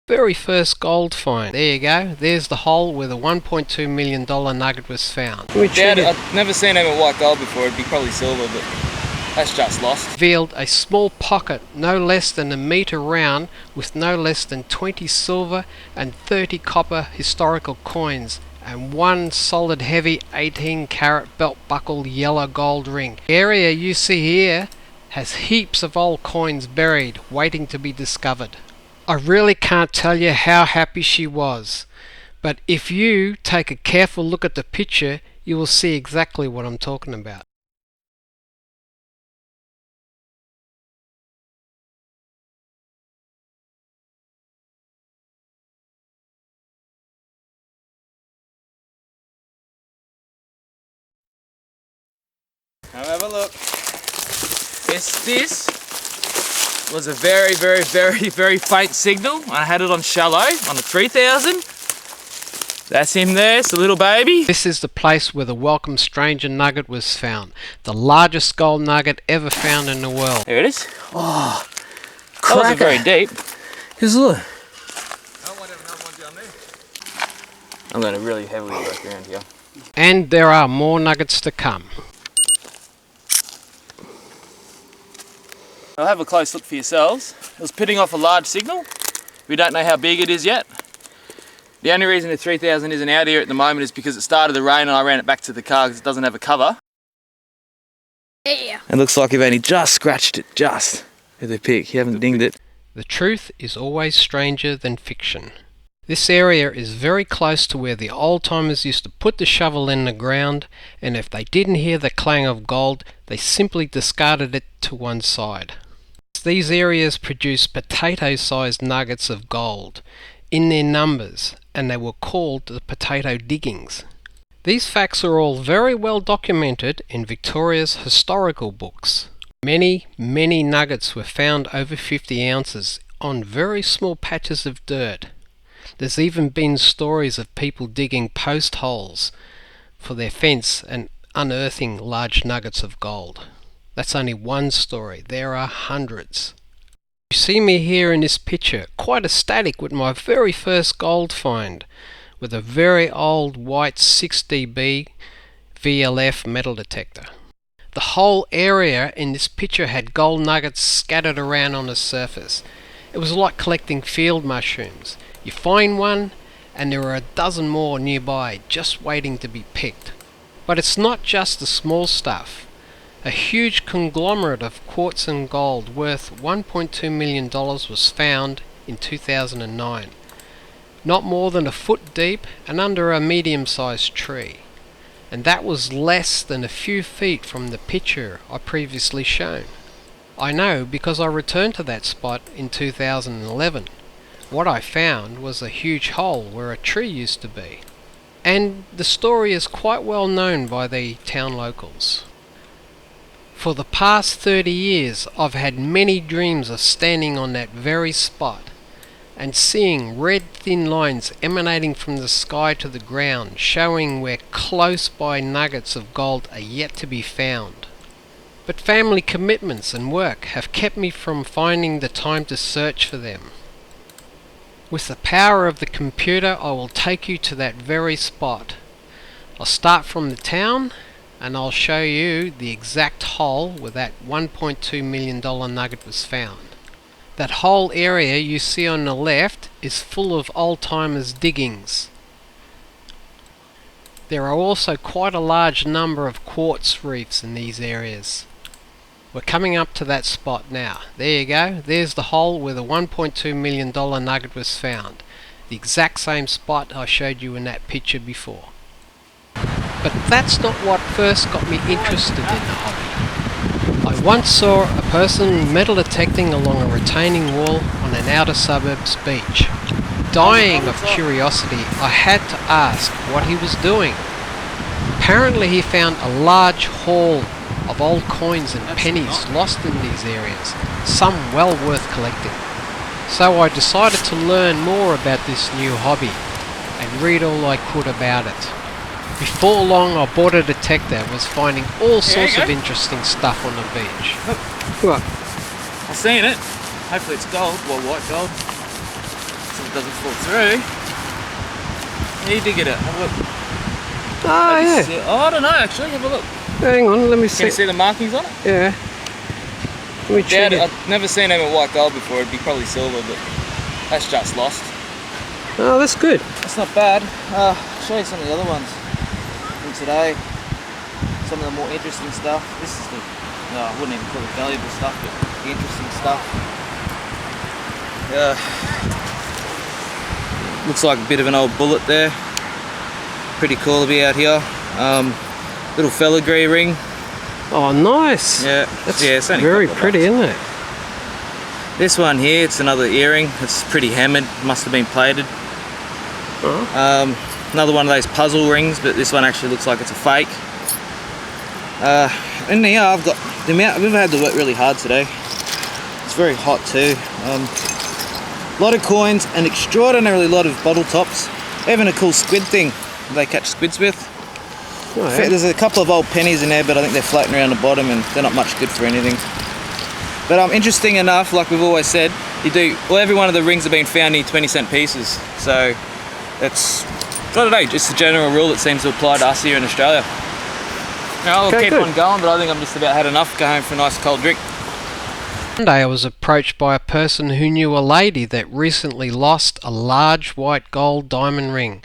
Very first gold find. There you go. There's the hole where the $1.2 million nugget was found. Dad, I've never seen him with white gold before. It'd be probably silver, but that's just lost. Revealed a small pocket no less than a metre round with no less than 20 silver and 30 copper historical coins and one solid heavy 18 carat belt buckle yellow gold ring. The area you see here has heaps of old coins buried waiting to be discovered. I really can't tell you how happy she was, but if you take a careful look at the picture, you will see exactly what I'm talking about. Now have a look. This was a very faint signal. I had it on shallow on the 3000. That's him there, it's a little baby. This is the place where the welcome stranger nugget was found. The largest gold nugget ever found in the world. There it is. Oh, that wasn't very deep. Because look. I'm going to really heavily work around here. And there are more nuggets to come. I'll have a close look for yourselves. It was putting off a large signal. We don't know how big it is yet. The only reason the 3000 isn't out here at the moment is because it started to rain and I ran it back to the car because it doesn't have a cover. Yeah. It looks like you've only just scratched it, just with the pick. You haven't dinged it. The truth is always stranger than fiction. This area is very close to where the old timers used to put the shovel in the ground, and if they didn't hear the clang of gold, they simply discarded it to one side. These areas produced potato-sized nuggets of gold in their numbers, and they were called the potato diggings. These facts are all very well documented in Victoria's historical books. Many nuggets were found over 50 ounces on very small patches of dirt. There's even been stories of people digging post holes for their fence and unearthing large nuggets of gold. That's only one story. There are hundreds. You see me here in this picture, quite ecstatic with my very first gold find, with a very old white 6dB VLF metal detector. The whole area in this picture had gold nuggets scattered around on the surface. It was like collecting field mushrooms. You find one and there are a dozen more nearby just waiting to be picked. But it's not just the small stuff. A huge conglomerate of quartz and gold worth $1.2 million was found in 2009. Not more than a foot deep and under a medium-sized tree. And that was less than a few feet from the picture I previously shown. I know because I returned to that spot in 2011. What I found was a huge hole where a tree used to be. And the story is quite well known by the town locals. For the past 30 years I've had many dreams of standing on that very spot and seeing red thin lines emanating from the sky to the ground, showing where close by nuggets of gold are yet to be found. But family commitments and work have kept me from finding the time to search for them. With the power of the computer, I will take you to that very spot. I'll start from the town and I'll show you the exact hole where that $1.2 million nugget was found. That whole area you see on the left is full of old-timers diggings. There are also quite a large number of quartz reefs in these areas. We're coming up to that spot now. There you go. There's the hole where the $1.2 million nugget was found. The exact same spot I showed you in that picture before. But that's not what first got me interested in the hobby. I once saw a person metal detecting along a retaining wall on an outer suburbs beach. Dying of curiosity, I had to ask what he was doing. Apparently he found a large haul of old coins and pennies lost in these areas, some well worth collecting. So I decided to learn more about this new hobby and read all I could about it. Before long I bought a detector and was finding all sorts of interesting stuff on the beach. What? I've seen it. Hopefully it's gold, well white gold. so it doesn't fall through. How you dig it out? Have a look. Oh, yeah. Oh, I don't know actually. Have a look. Hang on, let me see. Can you see the markings on it? Yeah. Let me check it. I've never seen them with white gold before. It'd be probably silver, but that's just lost. Oh, that's good. That's not bad. I'll show you some of the other ones from today. Some of the more interesting stuff. This is the, no, I wouldn't even call it valuable stuff, but the interesting stuff. Looks like a bit of an old bullet there. Pretty cool to be out here. Little filigree ring. Oh, nice. Yeah, it's only very pretty, isn't it? This one here, it's another earring. It's pretty hammered. Must have been plated. Oh. Another one of those puzzle rings, but this one actually looks like it's a fake. And here I've got the amount. We've had to work really hard today. It's very hot too. A lot of coins, an extraordinarily lot of bottle tops. Even a cool squid thing they catch squids with. Oh, yeah. There's a couple of old pennies in there, but I think they're floating around the bottom and they're not much good for anything. But interesting enough, like we've always said, every one of the rings have been found in 20-cent pieces. So it's, I don't know, just a general rule that seems to apply to us here in Australia. Now, I'll keep on going, but I think I'm just about had enough. Go home for a nice cold drink. One day I was approached by a person who knew a lady that recently lost a large white gold diamond ring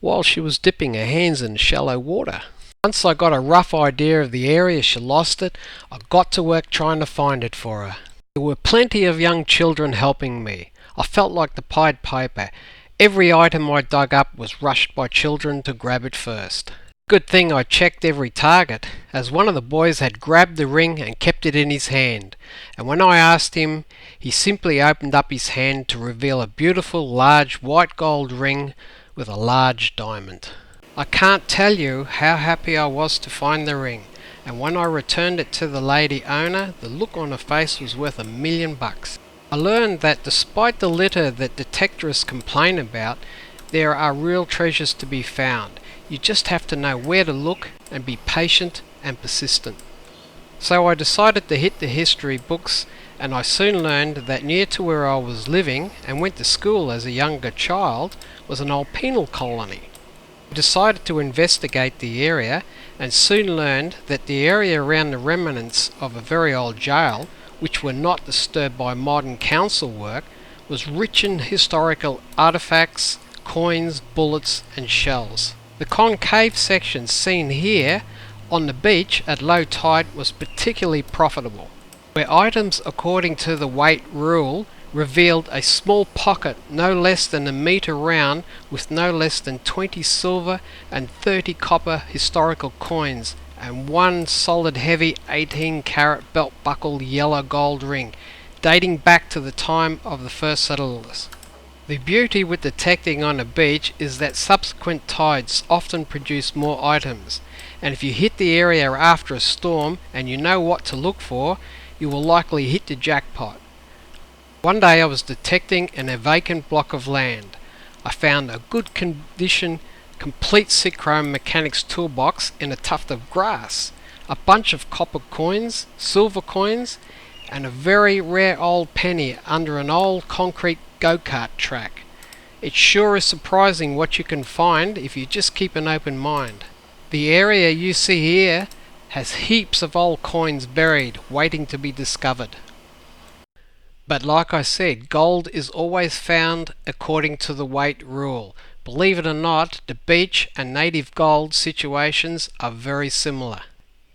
while she was dipping her hands in shallow water. Once I got a rough idea of the area she lost it, I got to work trying to find it for her. There were plenty of young children helping me. I felt like the Pied Piper. Every item I dug up was rushed by children to grab it first. Good thing I checked every target, as one of the boys had grabbed the ring and kept it in his hand, and when I asked him, he simply opened up his hand to reveal a beautiful large white gold ring with a large diamond. I can't tell you how happy I was to find the ring, and when I returned it to the lady owner, the look on her face was worth $1 million. I learned that despite the litter that detectorists complain about, there are real treasures to be found. You just have to know where to look and be patient and persistent. So I decided to hit the history books, and I soon learned that near to where I was living and went to school as a younger child was an old penal colony. I decided to investigate the area and soon learned that the area around the remnants of a very old jail, which were not disturbed by modern council work, was rich in historical artifacts, coins, bullets and shells. The concave section seen here on the beach at low tide was particularly profitable, where items according to the weight rule revealed a small pocket no less than a metre round with no less than 20 silver and 30 copper historical coins and one solid heavy 18-carat belt buckle yellow gold ring dating back to the time of the first settlers. The beauty with detecting on a beach is that subsequent tides often produce more items, and if you hit the area after a storm and you know what to look for, you will likely hit the jackpot. One day I was detecting in a vacant block of land. I found a good condition complete Synchrome mechanics toolbox in a tuft of grass, a bunch of copper coins, silver coins, and a very rare old penny under an old concrete go-kart track. It sure is surprising what you can find if you just keep an open mind. The area you see here has heaps of old coins buried, waiting to be discovered. But like I said, gold is always found according to the weight rule. Believe it or not, the beach and native gold situations are very similar.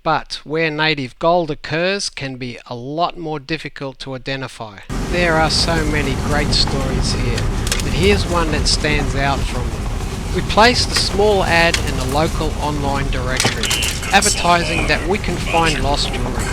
But where native gold occurs can be a lot more difficult to identify. There are so many great stories here, but here's one that stands out from them. We placed a small ad in the local online directory, advertising that we can find lost jewelry.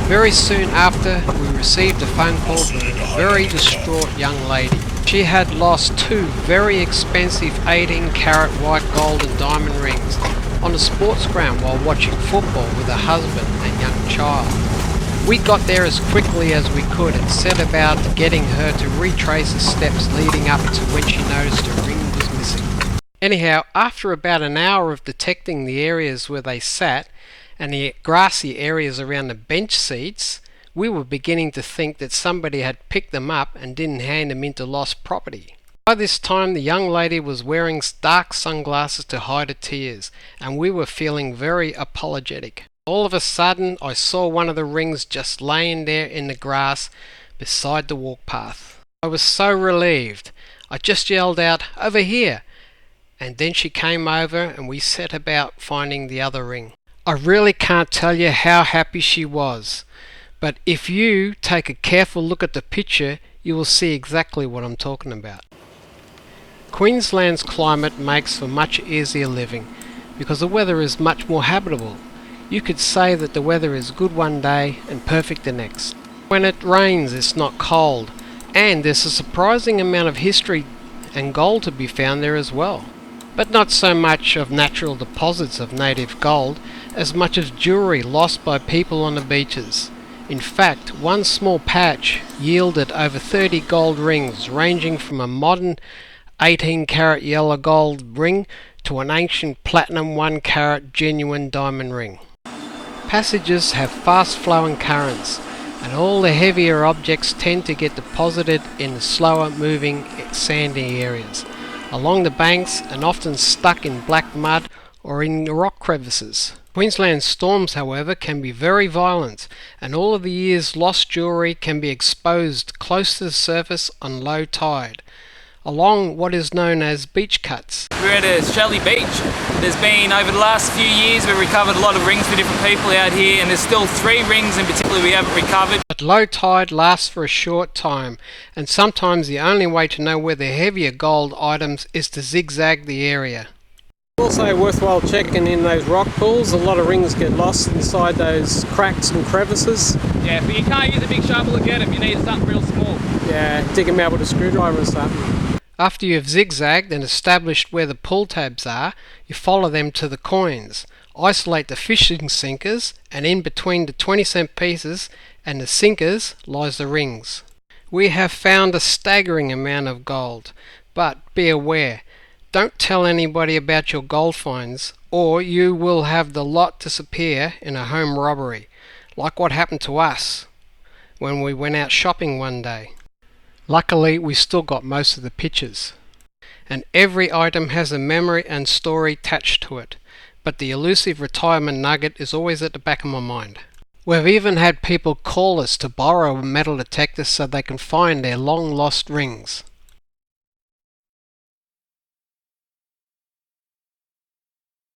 Very soon after, we received a phone call from a very distraught young lady. She had lost 2 very expensive 18-carat white gold and diamond rings on a sports ground while watching football with her husband and young child. We got there as quickly as we could and set about getting her to retrace the steps leading up to when she noticed her ring was missing. Anyhow, after about an hour of detecting the areas where they sat and the grassy areas around the bench seats, we were beginning to think that somebody had picked them up and didn't hand them into lost property. By this time the young lady was wearing dark sunglasses to hide her tears, and we were feeling very apologetic. All of a sudden I saw one of the rings just laying there in the grass beside the walk path. I was so relieved. I just yelled out, "Over here!" And then she came over and we set about finding the other ring. I really can't tell you how happy she was, but if you take a careful look at the picture you will see exactly what I'm talking about. Queensland's climate makes for much easier living because the weather is much more habitable. You could say that the weather is good one day and perfect the next. When it rains it's not cold, and there's a surprising amount of history and gold to be found there as well. But not so much of natural deposits of native gold as much as jewellery lost by people on the beaches. In fact, one small patch yielded over 30 gold rings, ranging from a modern 18-carat yellow gold ring to an ancient platinum 1-carat genuine diamond ring. Passages have fast-flowing currents, and all the heavier objects tend to get deposited in the slower moving sandy areas, along the banks, and often stuck in black mud or in rock crevices. Queensland storms, however, can be very violent, and all of the year's lost jewellery can be exposed close to the surface on low tide, along what is known as beach cuts. We're at a Shelley Beach. There's been, over the last few years, we've recovered a lot of rings for different people out here, and there's still 3 rings in particular we haven't recovered. But low tide lasts for a short time, and sometimes the only way to know where the heavier gold items is to zigzag the area. Also worthwhile checking in those rock pools. A lot of rings get lost inside those cracks and crevices. Yeah, but you can't use a big shovel to get them, you need something real small. Yeah, dig them out with a screwdriver or something. After you have zigzagged and established where the pull tabs are, you follow them to the coins. Isolate the fishing sinkers, and in between the 20-cent pieces and the sinkers lies the rings. We have found a staggering amount of gold, but be aware, don't tell anybody about your gold finds, or you will have the lot disappear in a home robbery, like what happened to us when we went out shopping one day. Luckily, we still got most of the pictures, and every item has a memory and story attached to it, but the elusive retirement nugget is always at the back of my mind. We've even had people call us to borrow a metal detector so they can find their long lost rings.